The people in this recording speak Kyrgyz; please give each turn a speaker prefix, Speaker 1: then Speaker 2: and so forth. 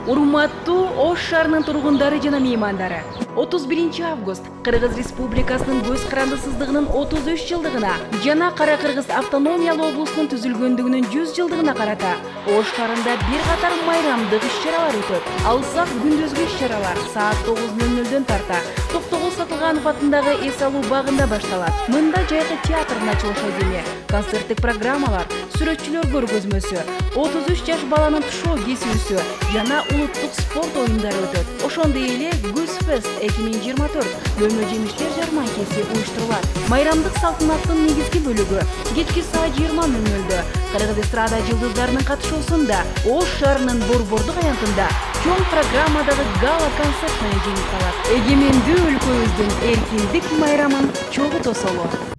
Speaker 1: Урматтуу Ош шаарынын тургундары жана меймандары. 31 август Кыргыз Республикасынын көз карандысыздыгынын 33 жылдыгына жана Кара Кыргыз автономиялуу облусунун түзүлгөндүгүнүн 100 жылдыгына карата Ош шаарында бир катар майрамдык иш-чаралар өтөт. Алсак күндүзгү иш-чаралар саат 9:00 тарта Токтогул Сатылганов атындагы эс алуу багында башталат. Мында жайкы театрдын ачылыш эдеми, концерттик программалар, сүрөтчүлөр көргөзмөсү, 33 жаш баланын шоу кесүүсү жана улуттук спорт оюндары өтөт. Ошондой эле Гүзфест 2024 көмө жемиштер жарманкеси уюштурулат. Майрамдык салтанаттын негизги бөлүгү кечки саат 20:00 Кыргыз эстрада жылдыздарынын катышуусунда Ош шаарынын борбордук аянтында чоң программадагы гала концерт менен жеңип калат. Эгемендүү өлкөбүздүн эркиндик майрамын чогуу тосолу.